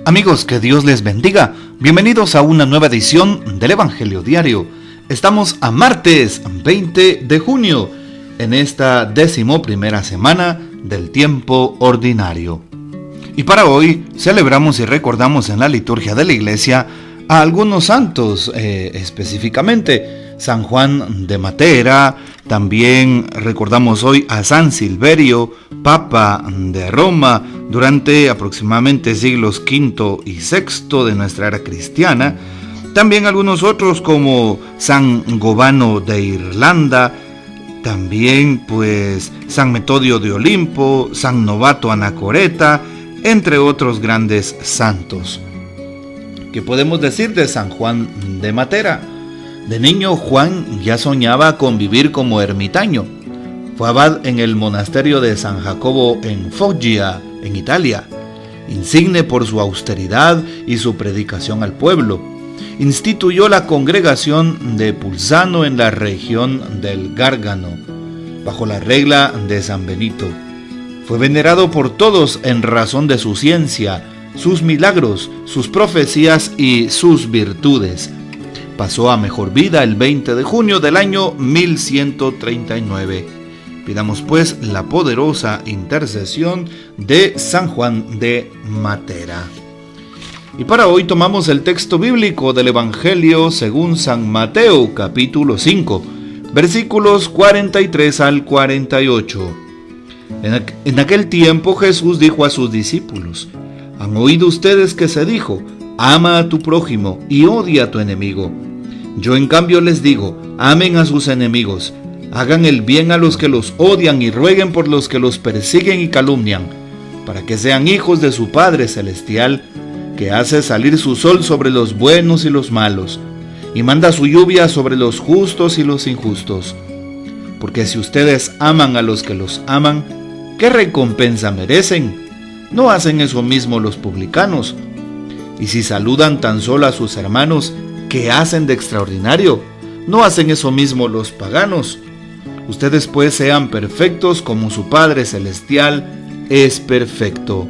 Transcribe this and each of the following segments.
Amigos, que Dios les bendiga. Bienvenidos a una nueva edición del Evangelio Diario. Estamos a martes 20 de junio, en esta 11ª semana del tiempo ordinario. Y para hoy celebramos y recordamos en la liturgia de la iglesia a algunos santos, específicamente San Juan de Matera. También recordamos hoy a San Silverio, Papa de Roma, durante aproximadamente siglos V y VI de nuestra era cristiana. También algunos otros como San Gobano de Irlanda, también San Metodio de Olimpo, San Novato Anacoreta, entre otros grandes santos. ¿Qué podemos decir de San Juan de Matera? De niño, Juan ya soñaba con vivir como ermitaño. Fue abad en el monasterio de San Jacobo en Foggia, en Italia, insigne por su austeridad y su predicación al pueblo. Instituyó la congregación de Pulsano en la región del Gárgano, bajo la regla de San Benito. Fue venerado por todos en razón de su ciencia, sus milagros, sus profecías y sus virtudes. Pasó a mejor vida el 20 de junio del año 1139. Pidamos pues la poderosa intercesión de San Juan de Matera. Y para hoy tomamos el texto bíblico del Evangelio según San Mateo, capítulo 5, versículos 43 al 48. En aquel tiempo Jesús dijo a sus discípulos: ¿Han oído ustedes que se dijo, ama a tu prójimo y odia a tu enemigo? Yo en cambio les digo, amen a sus enemigos, hagan el bien a los que los odian y rueguen por los que los persiguen y calumnian, para que sean hijos de su Padre Celestial, que hace salir su sol sobre los buenos y los malos, y manda su lluvia sobre los justos y los injustos. Porque si ustedes aman a los que los aman, ¿qué recompensa merecen? ¿No hacen eso mismo los publicanos? Y si saludan tan solo a sus hermanos, ¿qué hacen de extraordinario? ¿No hacen eso mismo los paganos? Ustedes pues sean perfectos como su Padre Celestial es perfecto.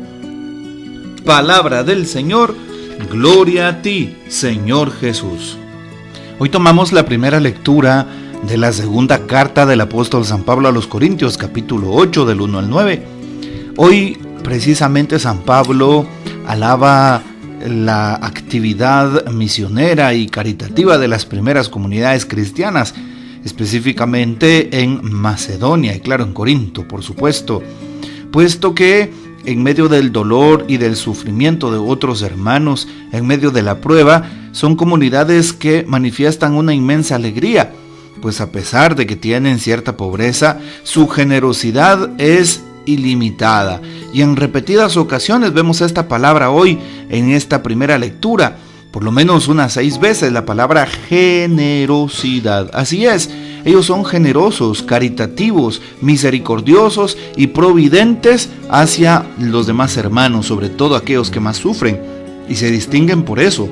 Palabra del Señor, gloria a ti, Señor Jesús. Hoy tomamos la primera lectura de la segunda carta del apóstol San Pablo a los Corintios, capítulo 8, del 1 al 9. Hoy precisamente San Pablo alaba la actividad misionera y caritativa de las primeras comunidades cristianas, específicamente en Macedonia y claro, en Corinto, por supuesto, puesto que en medio del dolor y del sufrimiento de otros hermanos, en medio de la prueba, son comunidades que manifiestan una inmensa alegría, pues a pesar de que tienen cierta pobreza, su generosidad es ilimitada. Y en repetidas ocasiones vemos esta palabra hoy en esta primera lectura, por lo menos unas 6 veces la palabra generosidad. Así es, ellos son generosos, caritativos, misericordiosos y providentes hacia los demás hermanos, sobre todo aquellos que más sufren, y se distinguen por eso.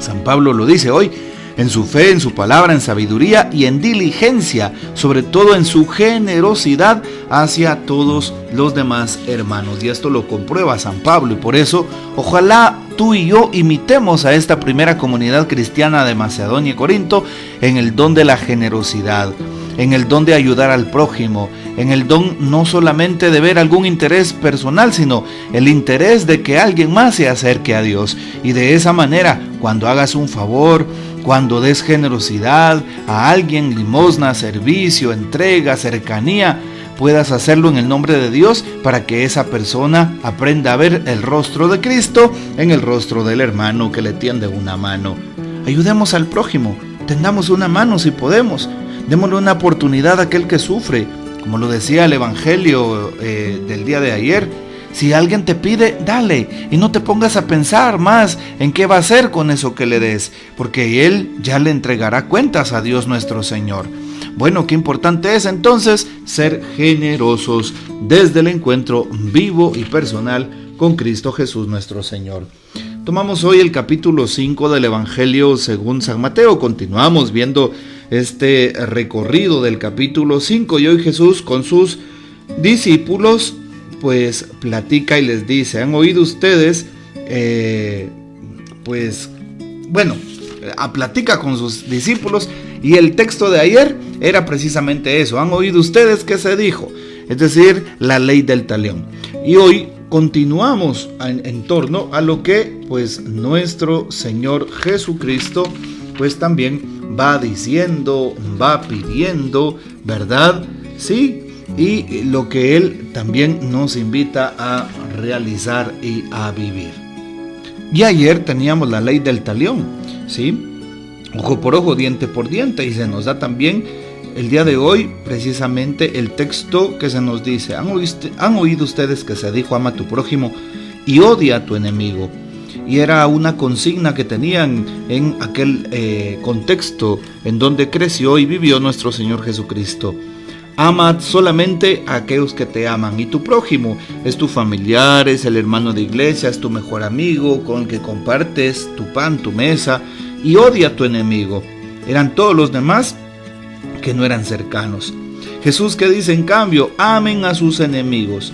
San Pablo lo dice hoy, en su fe, en su palabra, en sabiduría y en diligencia, sobre todo en su generosidad hacia todos los demás hermanos. Y esto lo comprueba San Pablo, y por eso ojalá tú y yo imitemos a esta primera comunidad cristiana de Macedonia y Corinto en el don de la generosidad, en el don de ayudar al prójimo, en el don no solamente de ver algún interés personal, sino el interés de que alguien más se acerque a Dios. Y de esa manera, cuando hagas un favor, cuando des generosidad a alguien, limosna, servicio, entrega, cercanía, puedas hacerlo en el nombre de Dios para que esa persona aprenda a ver el rostro de Cristo en el rostro del hermano que le tiende una mano. Ayudemos al prójimo, tendamos una mano si podemos, démosle una oportunidad a aquel que sufre, como lo decía el Evangelio del día de ayer. Si alguien te pide, dale, y no te pongas a pensar más en qué va a hacer con eso que le des, porque Él ya le entregará cuentas a Dios nuestro Señor. Bueno, qué importante es entonces ser generosos desde el encuentro vivo y personal con Cristo Jesús nuestro Señor. Tomamos hoy el capítulo 5 del Evangelio según San Mateo. Continuamos viendo este recorrido del capítulo 5 y hoy Jesús con sus discípulos pues platica y les dice: ¿han oído ustedes platica con sus discípulos, y el texto de ayer era precisamente eso. Han oído ustedes que se dijo, es decir, la ley del talión. Y hoy continuamos en torno a lo que pues nuestro Señor Jesucristo pues también va diciendo, va pidiendo, ¿verdad? Sí, y lo que Él también nos invita a realizar y a vivir. Y ayer teníamos la ley del talión, ¿sí? Ojo por ojo, diente por diente, y se nos da también el día de hoy precisamente el texto que se nos dice: han oído ustedes que se dijo, ama a tu prójimo y odia a tu enemigo. Y era una consigna que tenían en aquel contexto en donde creció y vivió nuestro Señor Jesucristo. Ama solamente a aquellos que te aman, y tu prójimo es tu familiar, es el hermano de iglesia, es tu mejor amigo con el que compartes tu pan, tu mesa, y odia a tu enemigo. Eran todos los demás que no eran cercanos. Jesús, que dice en cambio: amen a sus enemigos.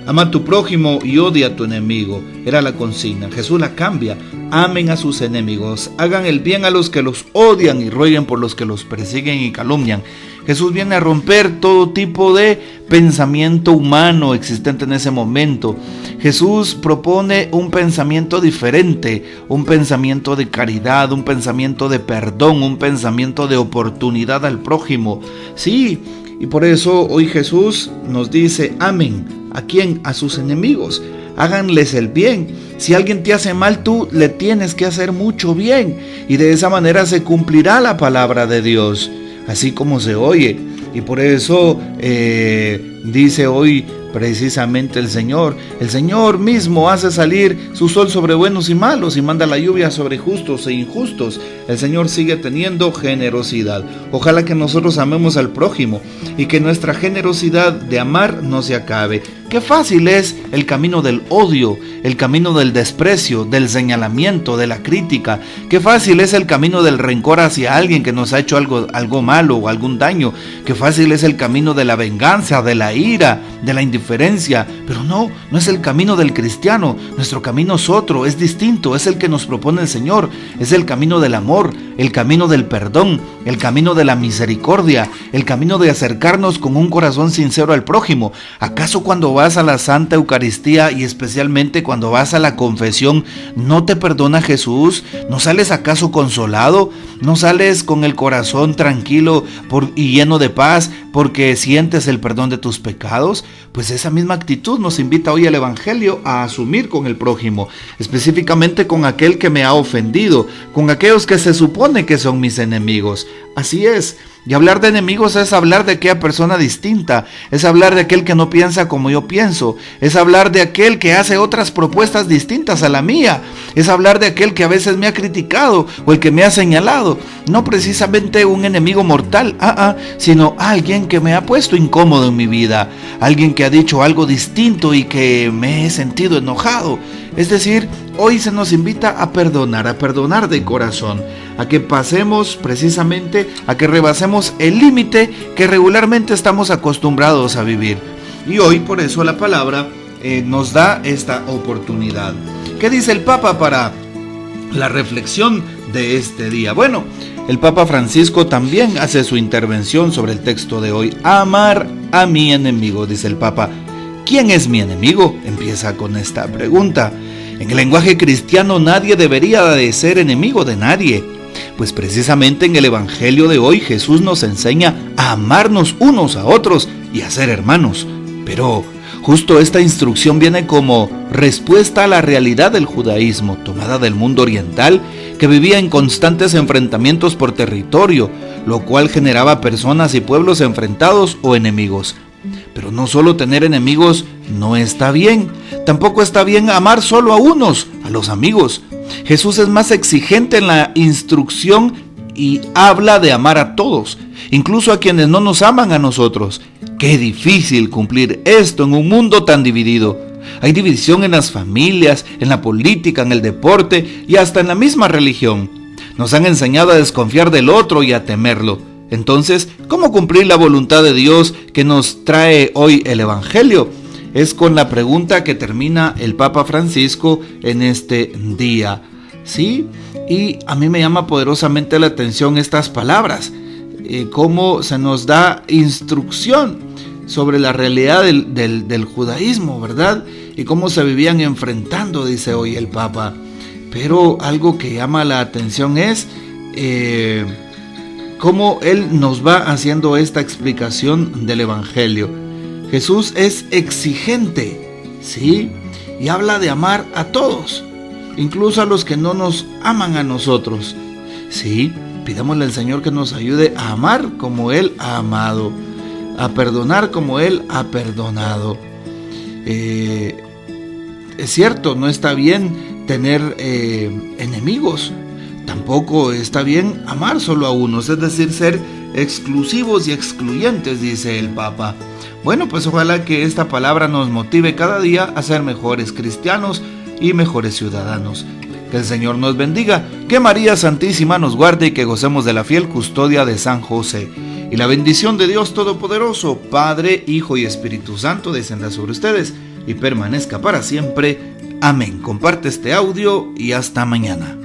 Ama a tu prójimo y odia a tu enemigo. Era la consigna. Jesús la cambia: amen a sus enemigos, hagan el bien a los que los odian y rueguen por los que los persiguen y calumnian. Jesús viene a romper todo tipo de pensamiento humano existente en ese momento. Jesús propone un pensamiento diferente, un pensamiento de caridad, un pensamiento de perdón, un pensamiento de oportunidad al prójimo. Sí, y por eso hoy Jesús nos dice: amen. ¿A quién? A sus enemigos. Háganles el bien. Si alguien te hace mal, tú le tienes que hacer mucho bien, y de esa manera se cumplirá la palabra de Dios, así como se oye. Y por eso dice hoy precisamente el Señor mismo hace salir su sol sobre buenos y malos, y manda la lluvia sobre justos e injustos. El Señor sigue teniendo generosidad. Ojalá que nosotros amemos al prójimo y que nuestra generosidad de amar no se acabe. Qué fácil es el camino del odio, el camino del desprecio, del señalamiento, de la crítica. Qué fácil es el camino del rencor hacia alguien que nos ha hecho algo malo o algún daño. Qué fácil es el camino de la venganza, de la ira, de la indiferencia. Pero no es el camino del cristiano. Nuestro camino es otro, es distinto, es el que nos propone el Señor. Es el camino del amor, el camino del perdón, el camino de la misericordia, el camino de acercarnos con un corazón sincero al prójimo. ¿Acaso cuando vas a la Santa Eucaristía, y especialmente cuando vas a la confesión, no te perdona Jesús? ¿No sales acaso consolado? ¿No sales con el corazón tranquilo y lleno de paz porque sientes el perdón de tus pecados? Pues esa misma actitud nos invita hoy el Evangelio a asumir con el prójimo, específicamente con aquel que me ha ofendido, con aquellos que se supone que son mis enemigos. Así es. Y hablar de enemigos es hablar de aquella persona distinta, es hablar de aquel que no piensa como yo pienso, es hablar de aquel que hace otras propuestas distintas a la mía, es hablar de aquel que a veces me ha criticado o el que me ha señalado. No precisamente un enemigo mortal, sino alguien que me ha puesto incómodo en mi vida, alguien que ha dicho algo distinto y que me he sentido enojado. Es decir, hoy se nos invita a perdonar de corazón, a que pasemos precisamente, a que rebasemos el límite que regularmente estamos acostumbrados a vivir. Y hoy por eso la palabra nos da esta oportunidad. ¿Qué dice el Papa para la reflexión de este día? Bueno, el Papa Francisco también hace su intervención sobre el texto de hoy. Amar a mi enemigo, dice el Papa. ¿Quién es mi enemigo? Empieza con esta pregunta. En el lenguaje cristiano nadie debería de ser enemigo de nadie, pues precisamente en el Evangelio de hoy Jesús nos enseña a amarnos unos a otros y a ser hermanos. Pero justo esta instrucción viene como respuesta a la realidad del judaísmo, tomada del mundo oriental, que vivía en constantes enfrentamientos por territorio, lo cual generaba personas y pueblos enfrentados o enemigos. Pero no solo tener enemigos no está bien, tampoco está bien amar solo a unos, a los amigos. Jesús es más exigente en la instrucción y habla de amar a todos, incluso a quienes no nos aman a nosotros. Qué difícil cumplir esto en un mundo tan dividido. Hay división en las familias, en la política, en el deporte y hasta en la misma religión. Nos han enseñado a desconfiar del otro y a temerlo. Entonces, ¿cómo cumplir la voluntad de Dios que nos trae hoy el Evangelio? es con la pregunta que termina el Papa Francisco en este día. ¿Sí? Y a mí me llama poderosamente la atención estas palabras, cómo se nos da instrucción sobre la realidad del judaísmo, ¿verdad? Y cómo se vivían enfrentando, dice hoy el Papa. Pero algo que llama la atención es cómo él nos va haciendo esta explicación del Evangelio. Jesús es exigente, ¿sí? Y habla de amar a todos, incluso a los que no nos aman a nosotros. Sí, pidámosle al Señor que nos ayude a amar como Él ha amado, a perdonar como Él ha perdonado. Es cierto, no está bien tener enemigos, tampoco está bien amar solo a unos, es decir, ser exclusivos y excluyentes, dice el Papa. Bueno, pues ojalá que esta palabra nos motive cada día a ser mejores cristianos y mejores ciudadanos. Que el Señor nos bendiga, que María Santísima nos guarde y que gocemos de la fiel custodia de San José. Y la bendición de Dios Todopoderoso, Padre, Hijo y Espíritu Santo, descienda sobre ustedes y permanezca para siempre. Amén. Comparte este audio y hasta mañana.